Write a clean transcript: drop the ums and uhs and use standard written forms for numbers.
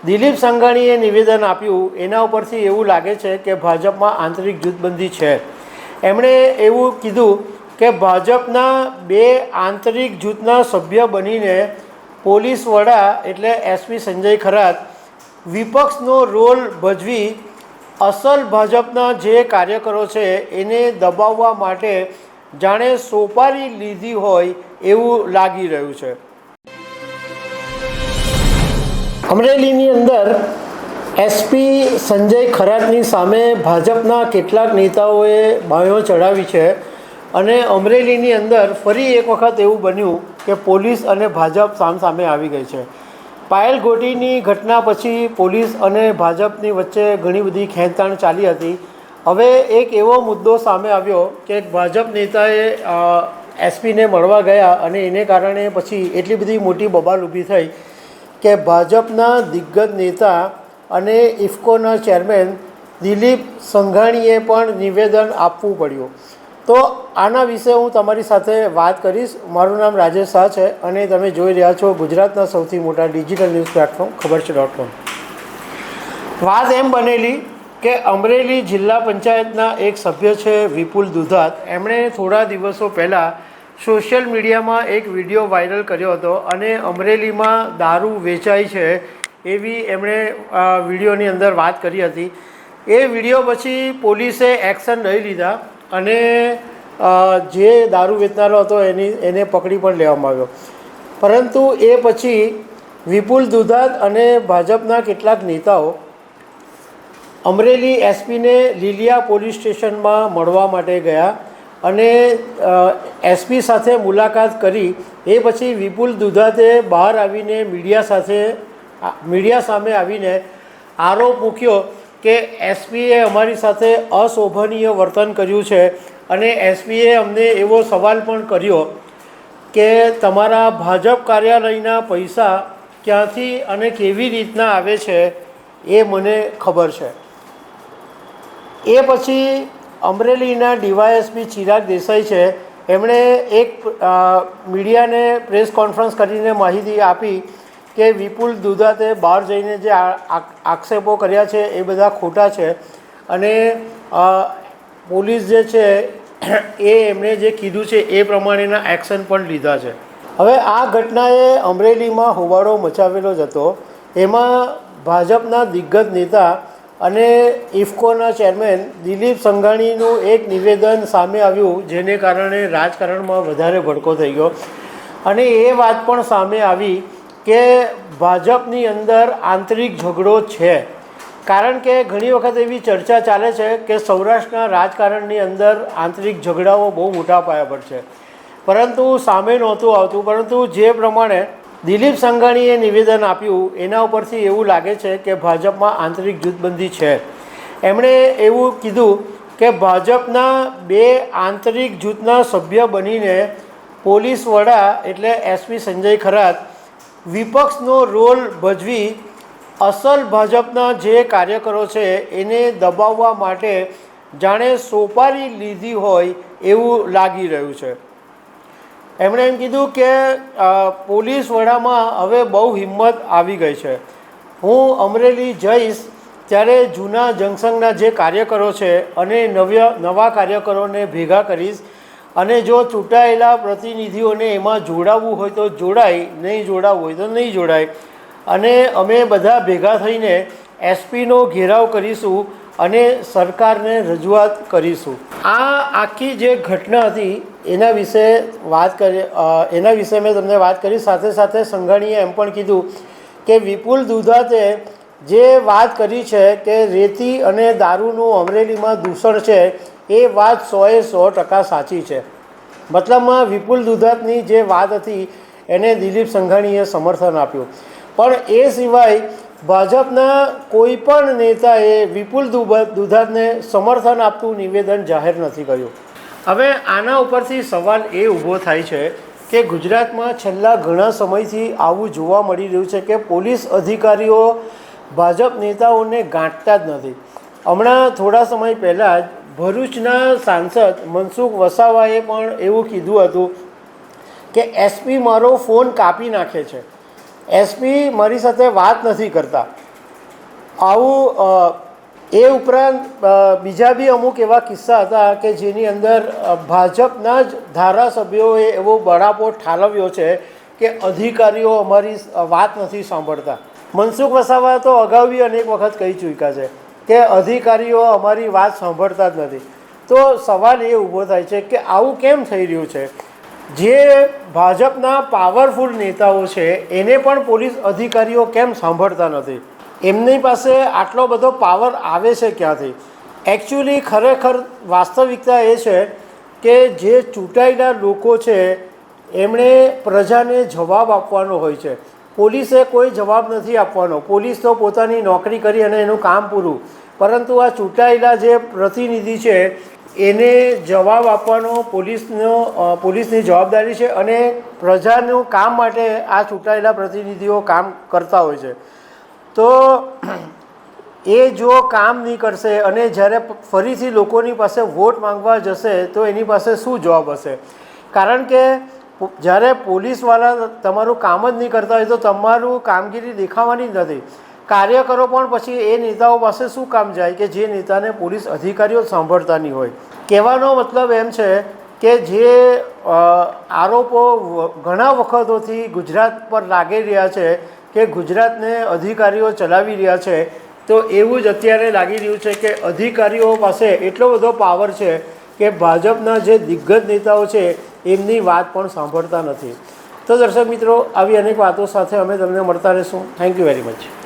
દિલીપ સંઘાણીએ નિવેદન આપ્યું એના ઉપરથી એવું લાગે છે કે ભાજપમાં આંતરિક જૂથબંધી છે. એમણે એવું કીધું કે ભાજપના બે આંતરિક જૂથના સભ્ય બનીને પોલીસ વડા એટલે એસપી સંજય ખરાત વિપક્ષનો રોલ ભજવી અસલ ભાજપના જે કાર્યકરો છે એને દબાવવા માટે જાણે સોપારી લીધી હોય એવું લાગી રહ્યું છે. અમરેલીની અંદર એસપી સંજય ખરાતની સામે ભાજપના કેટલાક નેતાઓએ બાંયો ચડાવી છે અને અમરેલીની અંદર ફરી એક વખત એવું બન્યું કે પોલીસ અને ભાજપ સામસામે આવી ગઈ છે. પાયલ ગોટીની ઘટના પછી પોલીસ અને ભાજપની વચ્ચે ઘણી બધી ખેંચતાણ ચાલી હતી. હવે એક એવો મુદ્દો સામે આવ્યો કે ભાજપ નેતાએ એસપીને મળવા ગયા અને એને કારણે પછી એટલી બધી મોટી બબાલ ઊભી થઈ કે ભાજપના દિગ્ગજ નેતા અને ઇફકોના ચેરમેન દિલીપ સંઘાણીએ પણ નિવેદન આપવું પડ્યું. તો આના વિશે હું તમારી સાથે વાત કરીશ. મારું નામ રાજેશ શાહ છે અને તમે જોઈ રહ્યા છો ગુજરાતના સૌથી મોટા ડિજિટલ ન્યૂઝ પ્લેટફોર્મ ખબરછે.com. વાત એમ બનેલી કે અમરેલી જિલ્લા પંચાયતના એક સભ્ય છે વિપુલ દુધાત, એમણે થોડા દિવસો પહેલાં સોશિયલ મીડિયામાં એક વિડીયો વાયરલ કર્યો હતો અને અમરેલીમાં દારૂ વેચાય છે એવી એમણે વિડીયોની અંદર વાત કરી હતી. એ વિડીયો પછી પોલીસે એક્શન લઈ લીધા અને જે દારૂ વેચનારો હતો એને પકડી પણ લેવામાં આવ્યો. પરંતુ એ પછી વિપુલ દુધાત અને ભાજપના કેટલાક નેતાઓ અમરેલી એસપીને લીલિયા પોલીસ સ્ટેશનમાં મળવા માટે ગયા અને એસપી સાથે મુલાકાત કરી. એ પછી વિપુલ દુધાતે બહાર આવીને મીડિયા સામે આવીને આરોપ મૂક્યો કે એસપીએ અમારી સાથે અશોભનીય વર્તન કર્યું છે અને એસપીએ અમને એવો સવાલ પણ કર્યો કે તમારા ભાજપ કાર્યાલયના પૈસા ક્યાંથી અને કેવી રીતના આવે છે એ મને ખબર છે. એ પછી અમરેલીના ડીવાયએસપી ચિરાગ દેસાઈ છે, એમણે એક મીડિયાને પ્રેસ કોન્ફરન્સ કરીને માહિતી આપી કે વિપુલ દુધાતે બહાર જઈને જે આક્ષેપો કર્યા છે એ બધા ખોટા છે અને પોલીસ જે છે એ એમણે જે કીધું છે એ પ્રમાણેના એક્શન પણ લીધા છે. હવે આ ઘટનાએ અમરેલીમાં હોબાળો મચાવેલો જ હતો. એમાં ભાજપના દિગ્ગજ નેતા અને ઇફકોના ચેરમેન દિલીપ સંઘાણીનું એક નિવેદન સામે આવ્યું જેને કારણે રાજકારણમાં વધારે ભડકો થઈ ગયો અને એ વાત પણ સામે આવી કે ભાજપની અંદર આંતરિક ઝઘડો છે. કારણ કે ઘણી વખત એવી ચર્ચા ચાલે છે કે સૌરાષ્ટ્રના રાજકારણની અંદર આંતરિક ઝઘડાઓ બહુ મોટા પાયા પર છે, પરંતુ સામે નહોતું આવતું. પરંતુ જે પ્રમાણે દિલીપ સંઘાણીએ નિવેદન આપ્યું એના ઉપરથી એવું લાગે છે કે ભાજપમાં આંતરિક જૂથબંધી છે. એમણે એવું કીધું કે ભાજપના બે આંતરિક જૂથના સભ્ય બનીને પોલીસ વડા એટલે એસપી સંજય ખરાત વિપક્ષનો રોલ ભજવી અસલ ભાજપના જે કાર્યકરો છે એને દબાવવા માટે જાણે સોપારી લીધી હોય એવું લાગી રહ્યું છે. એમણે એમ કીધું કે પોલીસ વડામાં હવે બહુ હિંમત આવી ગઈ છે. હું અમરેલી જઈશ ત્યારે જૂના જંકશનના જે કાર્યકરો છે અને નવા કાર્યકરોને ભેગા કરીશ અને જો ચૂંટાયેલા પ્રતિનિધિઓને એમાં જોડાવવું હોય તો જોડાય, નહીં જોડાવવું હોય તો નહીં જોડાય અને અમે બધા ભેગા થઈને એસપીનો ઘેરાવ કરીશું અને સરકારને રજૂઆત કરીશું. આ આખી જે ઘટના હતી એના વિશે મેં તમને વાત કરી. સાથે સાથે સંઘાણીએ એમ પણ કીધું કે વિપુલ દુધાતે જે વાત કરી છે કે રેતી અને દારૂનું અમરેલીમાં દૂષણ છે એ વાત 100% સાચી છે. મતલબમાં વિપુલ દુધાતની જે વાત હતી એને દિલીપ સંઘાણીએ સમર્થન આપ્યું. પણ એ સિવાય ભાજપના કોઈ પણ નેતાએ વિપુલ દુધાતને સમર્થન આપતું નિવેદન જાહેર નથી કર્યું. હવે આના ઉપરથી સવાલ એ ઊભો થાય છે કે ગુજરાતમાં છેલ્લા ઘણા સમયથી આવું જોવા મળી રહ્યું છે કે પોલીસ અધિકારીઓ ભાજપ નેતાઓને ગાંઠતા જ નથી. હમણાં થોડા સમય પહેલાં જ ભરૂચના સાંસદ મનસુખ વસાવાએ પણ એવું કીધું હતું કે એસપી મારો ફોન કાપી નાખે છે, એસપી મારી સાથે વાત નથી કરતા. આવું એ ઉપરાંત બીજા બી અમુક એવા કિસ્સા હતા કે જેની અંદર ભાજપના જ ધારાસભ્યોએ એવો બળાપો ઠાલવ્યો છે કે અધિકારીઓ અમારી વાત નથી સાંભળતા. મનસુખ વસાવા તો અગાઉ બી અનેક વખત કહી ચૂક્યા છે કે અધિકારીઓ અમારી વાત સાંભળતા જ નથી. તો સવાલ એ ઊભો થાય છે કે આવું કેમ થઈ રહ્યું છે? જે ભાજપના પાવરફુલ નેતાઓ છે એને પણ પોલીસ અધિકારીઓ કેમ સાંભળતા નથી? એમની પાસે આટલો બધો પાવર આવે છે ક્યાંથી? એકચ્યુઅલી ખરેખર વાસ્તવિકતા એ છે કે જે ચૂંટાયેલા લોકો છે એમણે પ્રજાને જવાબ આપવાનો હોય છે. પોલીસે કોઈ જવાબ નથી આપવાનો. પોલીસ તો પોતાની નોકરી કરી અને એનું કામ પૂરું, પરંતુ આ ચૂંટાયેલા જે પ્રતિનિધિ છે એને જવાબ આપવાનો પોલીસની જવાબદારી છે અને પ્રજાનું કામ માટે આ ચૂંટાયેલા પ્રતિનિધિઓ કામ કરતા હોય છે. તો એ જો કામ નહીં કરશે અને જ્યારે ફરીથી લોકોની પાસે વોટ માંગવા જશે તો એની પાસે શું જવાબ હશે? કારણ કે જ્યારે પોલીસવાળા તમારું કામ જ નહીં કરતા હોય તો તમારું કામગીરી દેખાવાની જ નથી. કાર્યકરો પણ પછી એ નેતાઓ પાસે શું કામ જાય કે જે નેતાને પોલીસ અધિકારીઓ સાંભળતા નહીં હોય? કહેવાનો મતલબ એમ છે કે જે આરોપો ઘણા વખતોથી ગુજરાત પર લાગી રહ્યા છે કે ગુજરાતને અધિકારીઓ ચલાવી રહ્યા છે, તો એવું જ અત્યારે લાગી રહ્યું છે કે અધિકારીઓ પાસે એટલો બધો પાવર છે કે ભાજપના જે દિગ્ગજ નેતાઓ છે એમની વાત પણ સાંભળતા નથી. તો દર્શક મિત્રો, આવી અનેક વાતો સાથે અમે તમને મળતા રહીશું. Thank you very much.